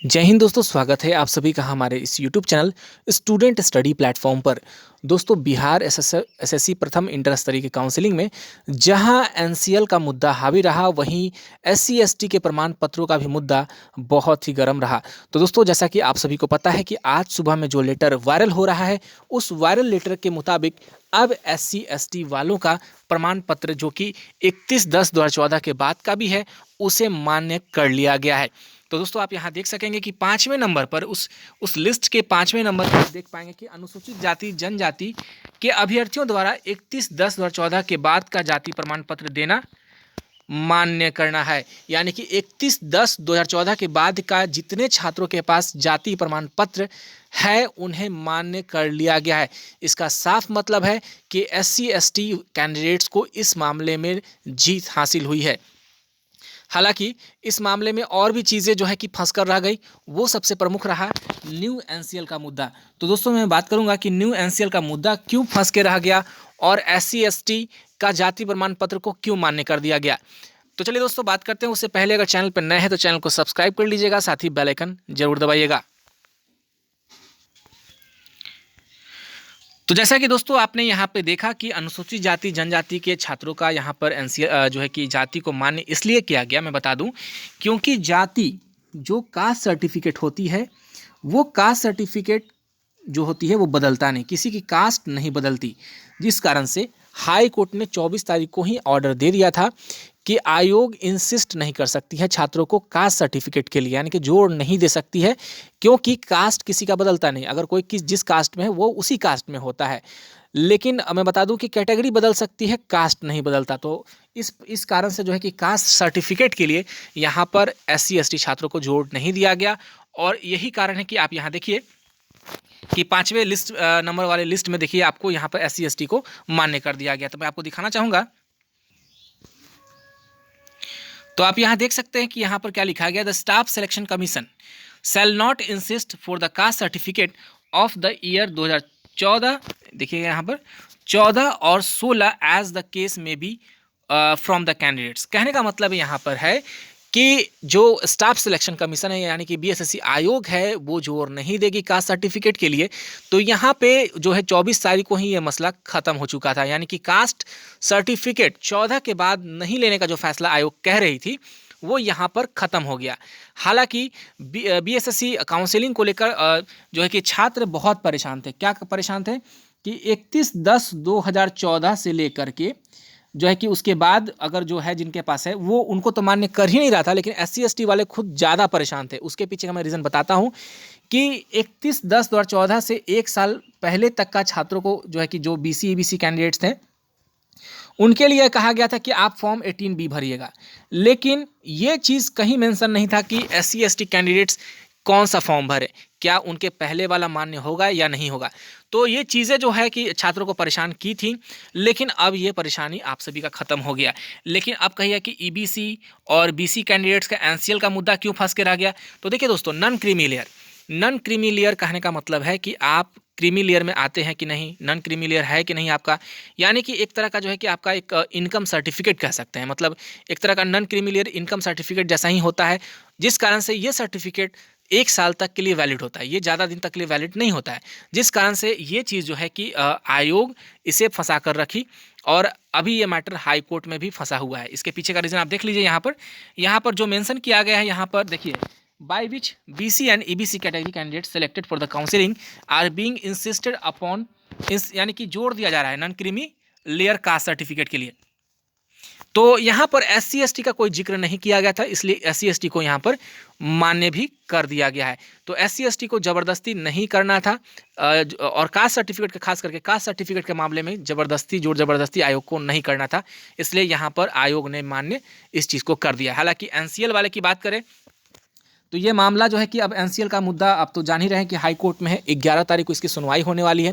जय हिंद दोस्तों, स्वागत है आप सभी का हमारे इस YouTube channel student study platform पर। दोस्तों, बिहार एसएससी प्रथम इंटर स्तरीय के काउंसलिंग में जहां एनसीएल का मुद्दा हावी रहा, वहीं एससी एसटी के प्रमाण पत्रों का भी मुद्दा बहुत ही गर्म रहा। तो दोस्तों, जैसा कि आप सभी को पता है कि आज सुबह में जो लेटर वायरल हो रहा है, उस वायरल लेटर के मुताबिक अब एससी एसटी वालों का प्रमाण पत्र जो कि 31/10/2014 के बाद का भी है, उसे मान्य कर लिया गया है। तो दोस्तों, आप यहाँ देख सकेंगे कि 5वें नंबर पर उस लिस्ट के 5वें नंबर पर आप देख पाएंगे कि अनुसूचित जाति जनजाति के अभ्यर्थियों द्वारा 31/10/2014 के बाद का जाति प्रमाण पत्र देना मान्य करना है। यानी कि 31/10/2014 के बाद का जितने छात्रों के पास जाति प्रमाण पत्र है, उन्हें मान्य कर लिया गया है। इसका साफ मतलब है कि एससी एसटी कैंडिडेट्स को इस मामले में जीत हासिल हुई है। हालांकि इस मामले में और भी चीज़ें जो है कि फंस कर रह गई। वो सबसे प्रमुख रहा न्यू एनसीएल का मुद्दा। तो दोस्तों, मैं बात करूंगा कि न्यू एनसीएल का मुद्दा क्यों फंस के रह गया और एससी एसटी का जाति प्रमाण पत्र को क्यों मान्य कर दिया गया। तो चलिए दोस्तों, बात करते हैं। उससे पहले अगर चैनल पर नए हैं तो चैनल को सब्सक्राइब कर लीजिएगा, साथ ही बेल आइकन जरूर दबाइएगा। तो जैसा कि दोस्तों आपने यहाँ पे देखा कि अनुसूचित जाति जनजाति के छात्रों का यहाँ पर एनसीएल जो है कि जाति को मान्य इसलिए किया गया, मैं बता दूं, क्योंकि जाति जो कास्ट सर्टिफिकेट होती है, वो कास्ट सर्टिफिकेट जो होती है वो बदलता नहीं, किसी की कास्ट नहीं बदलती। जिस कारण से हाई कोर्ट ने 24 तारीख को ही ऑर्डर दे दिया था कि आयोग इंसिस्ट नहीं कर सकती है छात्रों को कास्ट सर्टिफिकेट के लिए, यानी कि जोड़ नहीं दे सकती है, क्योंकि कास्ट किसी का बदलता नहीं। अगर कोई जिस कास्ट में है वो उसी कास्ट में होता है। लेकिन मैं बता दूं कि कैटेगरी बदल सकती है, कास्ट नहीं बदलता। तो इस कारण से जो है कि कास्ट सर्टिफिकेट के लिए यहाँ पर एससी एसटी छात्रों को जोड़ नहीं दिया गया। और यही कारण है कि आप यहाँ देखिए कि 5वें लिस्ट नंबर वाले लिस्ट में देखिए आपको यहाँ पर एससी एसटी को मान्य कर दिया गया। तो मैं आपको दिखाना चाहूँगा। तो आप यहाँ देख सकते हैं कि यहाँ पर क्या लिखा गया, the staff selection commission shall not insist for the caste certificate of the year 2014। देखिए यहाँ पर 14 और 16 एज द केस में बी फ्रॉम द कैंडिडेट्स। कहने का मतलब यहाँ पर है कि जो स्टाफ सिलेक्शन कमीशन है, यानी कि बीएसएससी आयोग है, वो जोर नहीं देगी कास्ट सर्टिफिकेट के लिए। तो यहाँ पे जो है 24 तारीख को ही ये मसला खत्म हो चुका था, यानी कि कास्ट सर्टिफिकेट 14 के बाद नहीं लेने का जो फैसला आयोग कह रही थी, वो यहाँ पर ख़त्म हो गया। हालांकि बीएसएससी काउंसलिंग को लेकर जो है कि छात्र बहुत परेशान थे। क्या परेशान थे कि 31/10/2014 से लेकर के जो है कि उसके बाद अगर जो है जिनके पास है वो उनको तो मान्य कर ही नहीं रहा था, लेकिन एससी एसटी वाले खुद ज़्यादा परेशान थे। उसके पीछे का मैं रीज़न बताता हूँ कि 31/10/2014 से एक साल पहले तक का छात्रों को जो है कि जो बीसी ईबीसी कैंडिडेट्स थे, उनके लिए कहा गया था कि आप फॉर्म 18B भरिएगा। लेकिन ये चीज़ कहीं मेंशन नहीं था कि एससी एसटी कैंडिडेट्स कौन सा फॉर्म भरे, क्या उनके पहले वाला मान्य होगा या नहीं होगा। तो ये चीज़ें जो है कि छात्रों को परेशान की थी, लेकिन अब ये परेशानी आप सभी का ख़त्म हो गया। लेकिन अब कहिए कि ईबीसी और बीसी कैंडिडेट्स का एनसीएल का मुद्दा क्यों फंस के रह गया। तो देखिए दोस्तों, नन क्रीमी लेयर कहने का मतलब है कि आप क्रीमी लेयर में आते हैं कि नहीं, नन क्रीमी लेयर है कि नहीं आपका, यानी कि एक तरह का जो है कि आपका एक इनकम सर्टिफिकेट कह सकते हैं। मतलब एक तरह का non creamy layer income certificate जैसा ही होता है, जिस कारण से ये सर्टिफिकेट 1 साल तक के लिए वैलिड होता है, ये ज़्यादा दिन तक के लिए वैलिड नहीं होता है। जिस कारण से ये चीज़ जो है कि आयोग इसे फंसा कर रखी, और अभी ये मैटर हाई कोर्ट में भी फंसा हुआ है। इसके पीछे का रीज़न आप देख लीजिए। यहाँ पर जो मेंशन किया गया है, यहाँ पर देखिए, by which BC and EBC category candidates selected for the counseling are being insisted upon, यानी कि जोड़ दिया जा रहा है non creamy layer caste certificate के लिए। तो यहाँ पर एससी एसटी का कोई जिक्र नहीं किया गया था, इसलिए एससी एसटी को यहाँ पर मान्य भी कर दिया गया है। तो एससी एसटी को ज़बरदस्ती नहीं करना था, और कास्ट सर्टिफिकेट के, खास करके कास्ट सर्टिफिकेट के मामले में जोर ज़बरदस्ती आयोग को नहीं करना था, इसलिए यहाँ पर आयोग ने मान्य इस चीज़ को कर दिया। हालांकि एनसीएल वाले की बात करें तो ये मामला जो है कि अब एनसीएल का मुद्दा आप तो जान ही रहे हैं कि हाई कोर्ट में है। 11 तारीख को इसकी सुनवाई होने वाली है।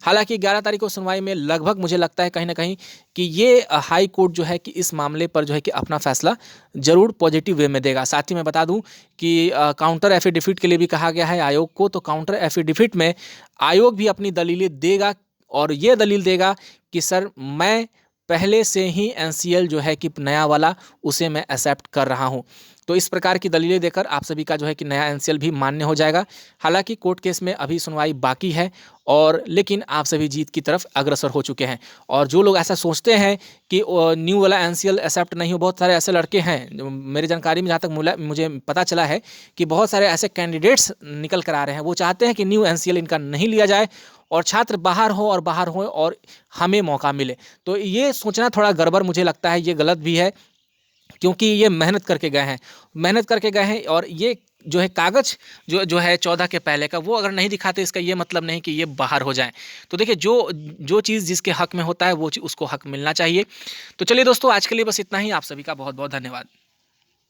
हालांकि 11 तारीख को सुनवाई में लगभग मुझे लगता है कहीं ना कहीं कि ये हाई कोर्ट जो है कि इस मामले पर जो है कि अपना फैसला ज़रूर पॉजिटिव वे में देगा। साथ ही मैं बता दूं कि काउंटर एफिडेविट के लिए भी कहा गया है आयोग को। तो काउंटर एफिडेविट में आयोग भी अपनी दलीलें देगा, और ये दलील देगा कि सर, मैं पहले से ही एनसीएल जो है कि नया वाला उसे मैं एक्सेप्ट कर रहा हूँ। तो इस प्रकार की दलीलें देकर आप सभी का जो है कि नया एनसीएल भी मान्य हो जाएगा। हालांकि कोर्ट केस में अभी सुनवाई बाकी है, और लेकिन आप सभी जीत की तरफ अग्रसर हो चुके हैं। और जो लोग ऐसा सोचते हैं कि न्यू वाला एनसीएल एक्सेप्ट नहीं हो, बहुत सारे ऐसे लड़के हैं, मेरी जानकारी में जहाँ तक मुझे पता चला है कि बहुत सारे ऐसे कैंडिडेट्स निकल कर आ रहे हैं, वो चाहते हैं कि न्यू एनसीएल इनका नहीं लिया जाए और छात्र बाहर हो और हमें मौका मिले। तो ये सोचना थोड़ा गड़बड़ मुझे लगता है, ये गलत भी है, क्योंकि ये मेहनत करके गए हैं और ये जो है कागज जो है 14 के पहले का, वो अगर नहीं दिखाते, इसका ये मतलब नहीं कि ये बाहर हो जाएं। तो देखिए, जो चीज़ जिसके हक में होता है वो उसको हक मिलना चाहिए। तो चलिए दोस्तों, आज के लिए बस इतना ही। आप सभी का बहुत बहुत धन्यवाद।